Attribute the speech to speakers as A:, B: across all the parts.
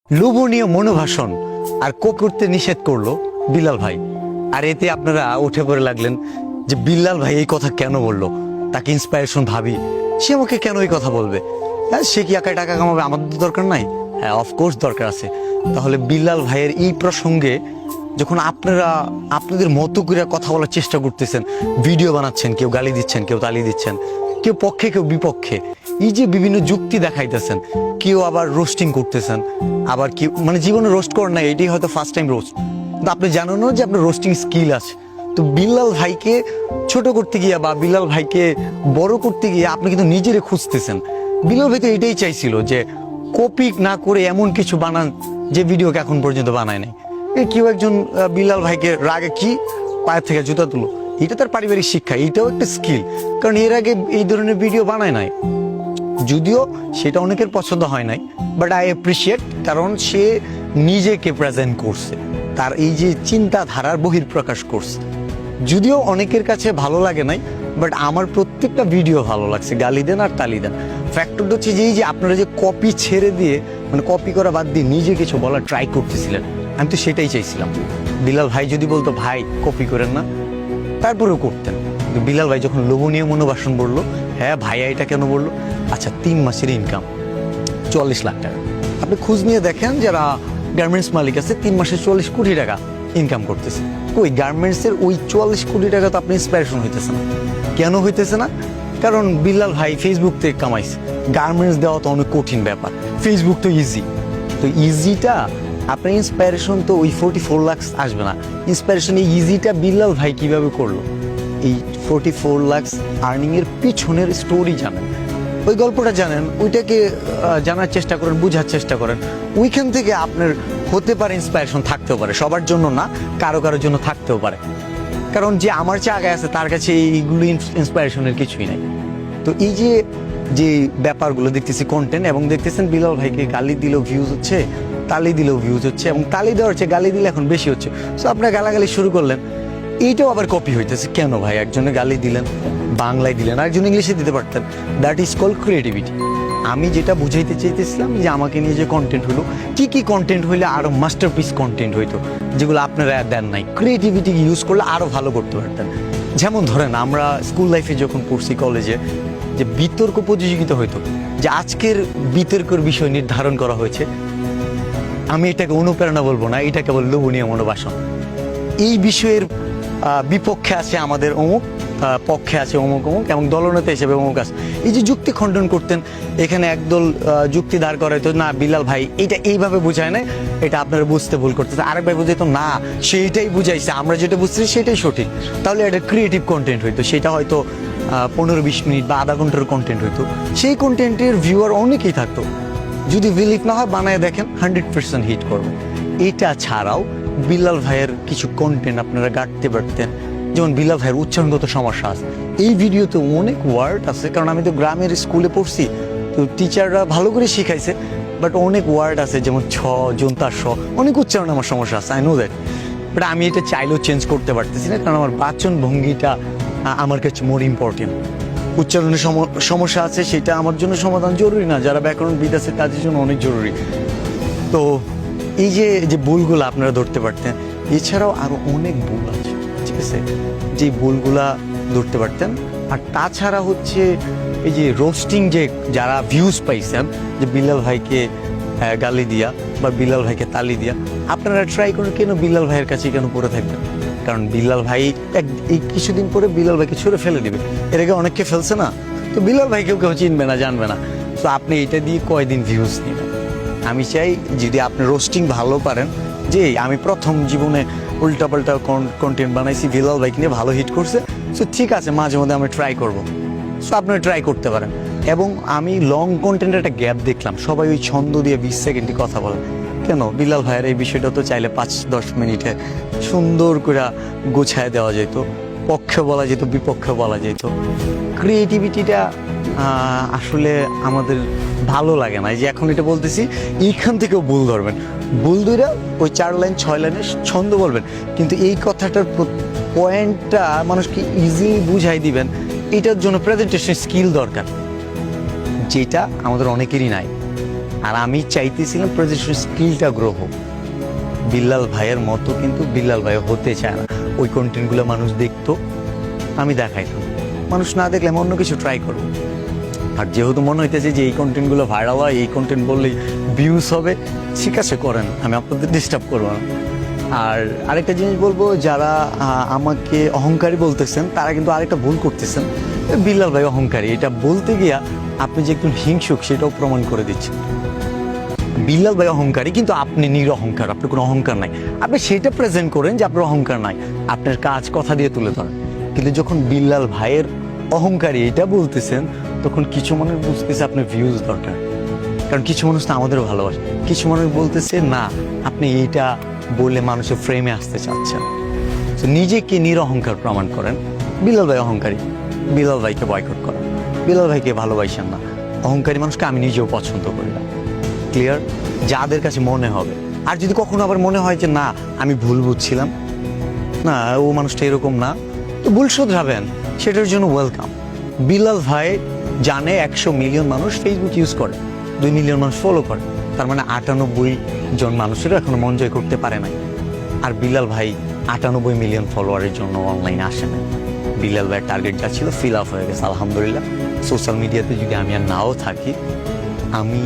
A: লোভনীয় মনোভাষণ আর করতে নিষেধ করলো বিল্লাল ভাই। আর এতে আপনারা উঠে পড়ে লাগলেন যে বিল্লাল ভাই এই কথা কেন বললো, তাকে ইন্সপায়ারেশন ভাবি, সে আমাকে কেন এই কথা বলবে? হ্যাঁ, সে কি একাই টাকা কামাবে, আমাদের তো দরকার নাই? হ্যাঁ, অফকোর্স দরকার আছে। তাহলে বিল্লাল ভাইয়ের এই প্রসঙ্গে যখন আপনারা আপনাদের মতো করে কথা বলার চেষ্টা করতেছেন, ভিডিও বানাচ্ছেন, কেউ গালি দিচ্ছেন, কেউ তালি দিচ্ছেন, কেউ পক্ষে কেউ বিপক্ষে, এই যে বিভিন্ন যুক্তি দেখাইতেছেন, কেউ আবার রোস্টিং করতেছেন, আবার কেউ মানে জীবনে রোস্ট করেন না, এটাই হয়তো ফার্স্ট টাইম রোস্ট, কিন্তু আপনি জানেন না যে আপনার রোস্টিং স্কিল আছে। তো বিল্লাল ভাইকে ছোট করতে গিয়ে বা বিল্লাল ভাইকে বড় করতে গিয়ে আপনি কিন্তু নিজেরে খুঁজতেছেন। বিল্লাল ভাই তো এটাই চাইছিল যে কপি না করে এমন কিছু বানান যে ভিডিওকে এখন পর্যন্ত বানায় নাই। কেউ একজন বিল্লাল ভাইকে রাগে কি পায়ের থেকে জুতা তুলো, এটা তার পারিবারিক শিক্ষা, এটাও একটা স্কিল, কারণ এর আগে এই ধরনের ভিডিও বানায় নাই, যদিও সেটা অনেকের পছন্দ হয় নাই, বাট আই অ্যাপ্রিসিয়েট, কারণ সে নিজেকে প্রেজেন্ট করছে, তার এই যে চিন্তাধারার বহিঃপ্রকাশ করছে। যদিও অনেকের কাছে ভালো লাগে নাই, বাট আমার প্রত্যেকটা ভিডিও ভালো লাগছে, গালি দেন আর তালি দেন। ফ্যাক্টরটা হচ্ছে যে এই যে আপনারা যে কপি ছেড়ে দিয়ে মানে কপি করা বাদ দিয়ে নিজে কিছু বলার ট্রাই করতেছিলেন, আমি তো সেটাই চাইছিলাম। বিল্লাল ভাই যদি বলতো ভাই কপি করেন না, তারপরেও করতেন। কিন্তু বিল্লাল ভাই যখন লোভনীয় মনোবাসন বললো, হ্যাঁ ভাইয়া এটা কেন বললো, আচ্ছা 3 মাসের ইনকাম 44 লাখ টাকা। আপনি খোঁজ নিয়ে দেখেন যারা গার্মেন্টস মালিক আছে 3 মাসে 44 কোটি টাকা ইনকাম করতেছে। ওই গার্মেন্টসের ওই 44 কোটি টাকা তো আপনি ইন্সপায়ারেশন হইতেছে না। কেন হইতেছে না? কারণ বিল্লাল ভাই ফেসবুক থেকে কামাইছে। গার্মেন্টস দেওয়া তো অনেক কঠিন ব্যাপার, ফেসবুক তো ইজি। তো ইজিটা আপনার ইন্সপায়ারেশন তো ওই 44 লাখ আসবে না। ইন্সপায়ারেশন এই ইজিটা বিল্লাল ভাই কিভাবে করলো, এই 44 লাখ আর্নিংয়ের পিছনের স্টোরি জানেন, ওই গল্পটা জানেন, ওইটাকে জানার চেষ্টা করেন, বোঝার চেষ্টা করেন। ওইখান থেকে আপনার হতে পারে ইন্সপায়ারেশন থাকতেও পারে, সবার জন্য না, কারো কারোর জন্য থাকতেও পারে। কারণ যে আমার চেয়ে আগে আছে তার কাছে এইগুলো ইন্সপায়ারেশনের কিছুই নাই। তো এই যে যে ব্যাপারগুলো দেখতেছি কন্টেন্ট, এবং দেখতেছেন বিল্লাল ভাইকে গালি দিলেও ভিউজ হচ্ছে, তালি দিলেও ভিউজ হচ্ছে, এবং তালি দেওয়ার চেয়ে গালি দিলে এখন বেশি হচ্ছে। সো আপনারা গালাগালি শুরু করলেন, এইটাও আবার কপি হইতেছে। কেন ভাই? একজনে গালি দিলেন বাংলায় দিলেন, আরেকজন ইংলিশে দিতে পারতেন। That is call creativity. আমি যেটা বুঝাইতে চাইতেছিলাম যে আমাকে নিয়ে যে কন্টেন্ট হলো, কি কন্টেন্ট হইলে আরো মাস্টারপিস কন্টেন্ট হইতো, যেগুলো আপনারা দেন নাই। ক্রিয়েটিভিটি ইউজ করলে আরো ভালো করতে পারতেন। যেমন ধরেন আমরা স্কুল লাইফে যখন পড়ছি, কলেজে যে বিতর্ক প্রতিযোগিতা হইতো, যে আজকের বিতর্কের বিষয় নির্ধারণ করা হয়েছে, আমি এটাকে অনুপ্রেরণা বলবো না, এটা কেবল লোভনীয় মনোবাসন। এই বিষয়ের বিপক্ষে আছে আমাদের অমুক, পক্ষে আছে অমুক অমুক, এবং দলনেতা হিসেবে অমুক আছে। এই যে যুক্তি খণ্ডন করতেন, এখানে একদল যুক্তি দাঁড় করাইতো, না বিল্লাল ভাই এটা এইভাবে বুঝায় না, এটা আপনারা বুঝতে ভুল করতেছে। আরেক ভাই বুঝাইতো, না সেইটাই বুঝাইছে, আমরা যেটা বুঝছি সেটাই সঠিক। তাহলে এটা ক্রিয়েটিভ কন্টেন্ট হইতো, সেটা হয়তো 15-20 মিনিট বা আধা ঘন্টার কন্টেন্ট হইতো। সেই কন্টেন্টের ভিউয়ার অনেকেই থাকতো। যদি বিলিভ না হয় বানায় দেখেন, 100% হিট করবে। এটা ছাড়াও বিল্লাল ভাইয়ের কিছু কন্টেন্ট আপনারা গাঁটতে পারতেন। যেমন বিল্লাল ভাইয়ের উচ্চারণগত সমস্যা আছে, এই ভিডিওতে অনেক ওয়ার্ড আছে, কারণ আমি তো গ্রামের স্কুলে পড়ছি, তো টিচাররা ভালো করে শিখাইছে, বাট অনেক ওয়ার্ড আছে যেমন ছ, জন্তার স, অনেক উচ্চারণে আমার সমস্যা আছে, আই নো দ্যাট। বাট আমি এটা চাইলেও চেঞ্জ করতে পারতেছি না, কারণ আমার বাচন ভঙ্গিটা আমার কাছে মোর ইম্পর্টেন্ট। উচ্চারণের সমস্যা আছে, সেটা আমার জন্য সমাধান জরুরি না, যারা ব্যাকরণবিদ আছে তাদের জন্য অনেক জরুরি। তো এই যে ভুলগুলো আপনারা ধরতে পারতেন, এছাড়াও আরো অনেক ভুল আছে, ঠিক আছে, যে ভুলগুলা ধরতে পারতেন। আর তাছাড়া হচ্ছে এই যে রোস্টিং, যে যারা ভিউজ পাইছেন, যে বিল্লাল ভাইকে গালি দিয়া বা বিল্লাল ভাইকে তালি দিয়া, আপনারা ট্রাই করুন কেন বিল্লাল ভাইয়ের কাছে কেন পড়ে থাকবেন? কারণ বিল্লাল ভাই এই কিছুদিন পরে বিল্লাল ভাইকে ছুঁড়ে ফেলে দিবে, এর আগে অনেককে ফেলছে না, তো বিল্লাল ভাইকেও কেউ চিনবে না, জানবে না। তো আপনি এটা দিয়ে কয়দিন ভিউজ নেবেন? আমি চাই যদি আপনি রোস্টিং ভালো পারেন, যে আমি প্রথম জীবনে উল্টাপাল্টা কন্টেন্ট বানাইছি, বিল্লাল ভাইকে নিয়ে ভালো হিট করছে, সো ঠিক আছে, মাঝে মধ্যে আমি ট্রাই করবো, সো আপনারা ট্রাই করতে পারেন। এবং আমি লং কন্টেন্টের একটা গ্যাপ দেখলাম, সবাই ওই ছন্দ দিয়ে 20 সেকেন্ডে কথা বলেন। কেন? বিল্লাল ভাইয়ের এই বিষয়টা তো চাইলে 5-10 মিনিটে সুন্দর করে গোছায় দেওয়া যেত, পক্ষে বলা যেত, বিপক্ষে বলা যেত। ক্রিয়েটিভিটিটা আসলে আমাদের ভালো লাগে না। এই যে এখন এটা বলতেছি, এইখান থেকেও ভুল ধরবেন, ভুল ধরে ওই 4 লাইন 6 লাইনের ছন্দ বলবেন, কিন্তু এই কথাটার পয়েন্টটা মানুষকে ইজিলি বুঝাই দিবেন, এটার জন্য প্রেজেন্টেশন স্কিল দরকার, যেটা আমাদের অনেকেরই নাই। আর আমি চাইতেছিলাম প্রেজেন্টেশন স্কিলটা গ্রো হোক। বিল্লাল ভাইয়ের মতো কিন্তু বিল্লাল ভাই হতে চায় না। ওই কন্টেন্টগুলো মানুষ দেখতো, আমি দেখাইতাম, মানুষ না দেখলে আমি অন্য কিছু ট্রাই করবো। আর যেহেতু মনে হইতেছে যে এই কন্টেন্টগুলো ভাইরাল হয়, এই কন্টেন্ট বললেই ভিউজ হবে, ঠিক আছে করেন, আমি আপনাদের ডিস্টার্ব করবো না। আর আরেকটা জিনিস বলবো, যারা আমাকে অহংকারী বলতেছেন তারা কিন্তু আরেকটা ভুল করতেছেন। বিল্লাল ভাই অহংকারী এটা বলতে গিয়া আপনি যে একজন হিংসুক সেটাও প্রমাণ করে দিচ্ছেন। বিল্লাল ভাই অহংকারী কিন্তু আপনি নিরহংকার, আপনার কোনো অহংকার নাই। আপনি সেটা প্রেজেন্ট করেন যে আপনার অহংকার নাই, আপনার কাজ কথা দিয়ে তুলে ধরেন। কিন্তু যখন বিল্লাল ভাইয়ের অহংকারী এটা বলতেছেন, তখন কিছু মানুষ বুঝতেছে আপনার ভিউজ দরকার, কারণ কিছু মানুষ তো আমাদেরও ভালোবাসে। কিছু মানুষ বলতেছে না, আপনি এইটা বললে মানুষের ফ্রেমে আসতে চাচ্ছেন। তো নিজেকে নিরহংকার প্রমাণ করেন। বিল্লাল ভাই অহংকারী, বিল্লাল ভাইকে বয়কট করেন, বিল্লাল ভাইকে ভালোবাসেন না। অহংকারী মানুষকে আমি নিজেও পছন্দ করি না। ক্লিয়ার? যাদের কাছে মনে হবে। আর যদি কখনো আবার মনে হয় যে না আমি ভুল বুঝছিলাম, না ও মানুষটা এরকম না, তো ভুল শুধরাবেন, সেটার জন্য ওয়েলকাম। বিল্লাল ভাই জানে 100 মিলিয়ন মানুষ ফেসবুক ইউজ করে, 2 মিলিয়ন মানুষ ফলো করে, তার মানে 98 জন মানুষেরও এখনো মন জয় করতে পারে নাই। আর বিল্লাল ভাই 98 মিলিয়ন ফলোয়ারের জন্য অনলাইনে আসে না। বিল্লাল ভাইয়ের টার্গেট যা ছিল ফিল আপ হয়ে গেছে আলহামদুলিল্লাহ। সোশ্যাল মিডিয়াতে যদি আমি আর নাও থাকি, আমি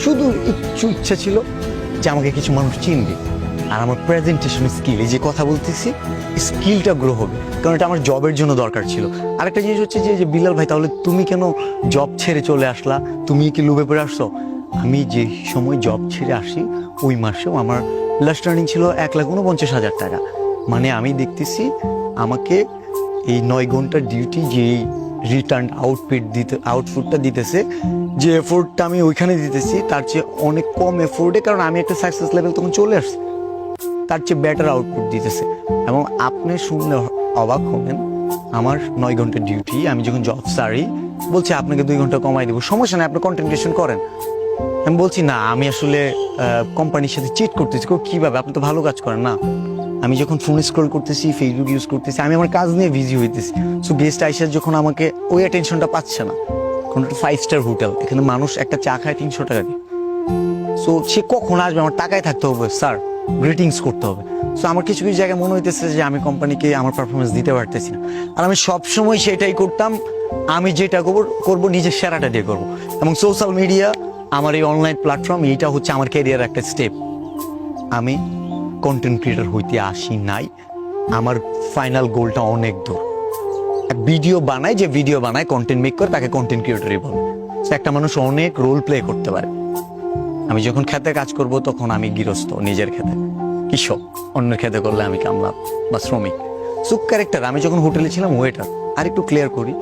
A: শুধু একটু ইচ্ছা ছিল যে আমাকে কিছু মানুষ চিনবে, আর আমার প্রেজেন্টেশন স্কিল, এই যে কথা বলতেছি, স্কিলটা গ্রো হবে, কারণ এটা আমার জবের জন্য দরকার ছিল। আরেকটা জিনিস হচ্ছে যে বিল্লাল ভাই তাহলে তুমি কেন জব ছেড়ে চলে আসলা, তুমি কি লুবে পড়ে আসছো? আমি যে সময় জব ছেড়ে আসি ওই মাসেও আমার লাস্ট আর্নিং ছিল 1,49,000 টাকা। মানে আমি দেখতেছি আমাকে এই 9 ঘন্টার ডিউটি যে রিটার্ন আউটপুটটা দিতেছে, যে এফোর্টটা আমি ওইখানে দিতেছি তার চেয়ে অনেক কম এফোর্টে, কারণ আমি একটা সাকসেস লেভেল তখন চলে আসছি, তার চেয়ে বেটার আউটপুট দিতেছে। এবং আপনি শুনলে অবাক হবেন, আমার 9 ঘন্টার ডিউটি, আমি যখন জব সারি বলছি আপনাকে 2 ঘন্টা কমাই দেবো, সমস্যা নেই, আপনি কন্টেন্ট ক্রিয়েশন করেন। আমি বলছি না, আমি আসলে কোম্পানির সাথে চিট করতেছি। কীভাবে? আপনি তো ভালো কাজ করেন না। আমি যখন ফোন স্ক্রল করতেছি, ফেসবুক ইউজ করতেছি, আমি আমার কাজ নিয়ে বিজি হইতেছি। সো গেস্ট আইসা যখন আমাকে ওই অ্যাটেনশনটা পাচ্ছে না, কোনো একটা 5 স্টার হোটেল, এখানে মানুষ একটা চা খায় 300 টাকা দিয়ে, সো সে কখন আসবে? আমার টাকায় থাকতে হবে স্যার, গ্রিটিংস করতে হবে। সো আমার কিছু কিছু জায়গায় মনে হইতেছে যে আমি কোম্পানিকে আমার পারফরমেন্স দিতে পারতেছি না। আর আমি সবসময় সেটাই করতাম, আমি যেটা করবো নিজের সেরাটা দিয়ে করবো। এবং সোশ্যাল মিডিয়া, আমার এই অনলাইন প্ল্যাটফর্ম, এইটা হচ্ছে আমার ক্যারিয়ার একটা স্টেপ। আমি কন্টেন্ট ক্রিয়েটর হইতে আসি নাই, আমার ফাইনাল গোলটা অনেক দূর। ভিডিও বানায়, যে ভিডিও বানায় কন্টেন্ট মেক করে, তাকে কন্টেন্ট ক্রিয়েটরই বলে। একটা মানুষ অনেক রোল প্লে করতে পারে। আমি যখন খেতে কাজ করব তখন আমি গৃহস্থ, নিজের খেতে কৃষক, অন্যের খেতে করলে আমি কামলা বা শ্রমিক। সুপ ক্যারেক্টার, আমি যখন হোটেলে ছিলাম ওয়েটার। আর একটু ক্লিয়ার করি,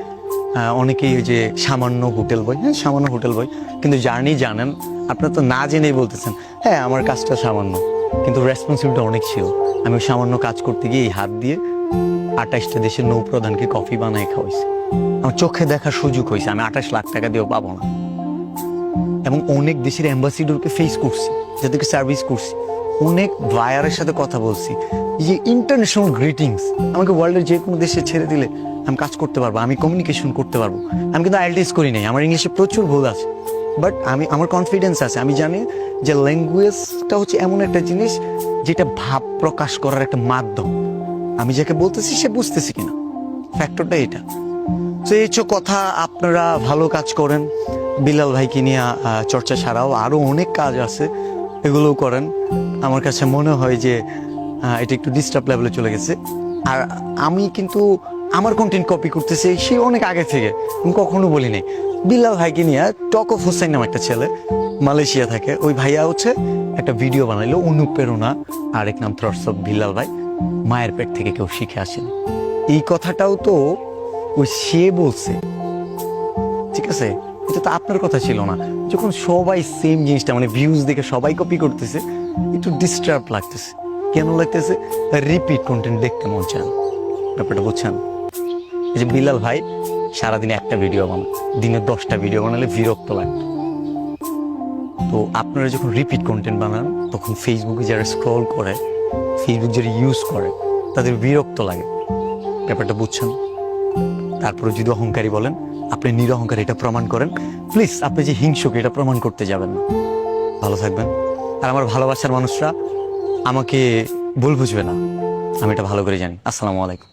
A: অনেকেই ওই যে সামান্য হোটেল বয়, হ্যাঁ সামান্য হোটেল বয়, কিন্তু জার্নি জানেন, আপনার তো না জেনেই বলতেছেন হ্যাঁ আমার কাজটা সামান্য, কিন্তু রেসপন্সিবিলিটি অনেক ছিল। আমি ওই সামান্য কাজ করতে গিয়ে এই হাত দিয়ে 28টা দেশের নৌপ্রধানকে কফি বানায় খাওয়াইছি। আমার চোখে দেখার সুযোগ হয়েছে, আমি 28 লাখ টাকা দিয়েও পাবো না। এবং অনেক দেশের অ্যাম্বাসিডরকে ফেস করছি, যাদেরকে সার্ভিস করছি, অনেক বায়ারের সাথে কথা বলছি। যে ইন্টারন্যাশনাল গ্রিটিংস, আমাকে ওয়ার্ল্ডের যে কোনো দেশে ছেড়ে দিলে আমি কাজ করতে পারবো, আমি কমিউনিকেশন করতে পারবো। আমি কিন্তু আইএলটিএস করি নাই, আমার ইংলিশে প্রচুর ভুল আছে, বাট আমার কনফিডেন্স আছে। আমি জানি যে ল্যাঙ্গুয়েজটা হচ্ছে এমন একটা জিনিস যেটা ভাব প্রকাশ করার একটা মাধ্যম। আমি যাকে বলতেছি সে বুঝতেছি কিনা, ফ্যাক্টরটা এটা। তো এই কথা, আপনারা ভালো কাজ করেন। বিল্লাল ভাইকে নিয়ে চর্চা ছাড়াও আরও অনেক কাজ আছে, এগুলোও করেন। আমার কাছে মনে হয় যে এটা একটু ডিস্টার্ব লেভেলে চলে গেছে। আর আমি কিন্তু আমার কন্টেন্ট কপি করতেছি সে অনেক আগে থেকে, আমি কখনো বলি নাই। বিল্লাল ভাইকে নিয়ে টক অফ হোসাইন নাম একটা ছেলে মালয়েশিয়া থাকে, ওই ভাইয়া হচ্ছে একটা ভিডিও বানাইলো, অনুপ্রেরণা, আরেক নাম থটস অফ বিল্লাল ভাই, মায়ের পেট থেকে কেউ শিখে আসেন। এই কথাটাও তো ওই সে বলছে, ঠিক আছে? এটা তো আপনার কথা ছিল না। যখন সবাই সেম জিনিসটা, মানে ভিউজ দেখে সবাই কপি করতেছে, একটু ডিস্টার্ব লাগতেছে। কেন লাগতেছে? রিপিট কন্টেন্ট দেখতে মন চান, ব্যাপারটা বুঝছেন? এই যে বিল্লাল ভাই সারাদিনে একটা ভিডিও বানায়, দিনে 10টা ভিডিও বানালে বিরক্ত লাগে। তো আপনারা যখন রিপিট কন্টেন্ট বানান, তখন ফেসবুকে যারা স্ক্রল করে, ফেসবুক যারা ইউজ করে, তাদের বিরক্ত লাগে, ব্যাপারটা বুঝছেন? তারপরে যদি অহংকারী বলেন, আপনি নিরহংকারী, এটা প্রমাণ করেন। প্লিজ, আপনি যে হিংসুক এটা প্রমাণ করতে যাবেন না। ভালো থাকবেন। আর আমার ভালোবাসার মানুষরা আমাকে ভুল বুঝবে না, আমি এটা ভালো করে জানি। আসসালামু আলাইকুম।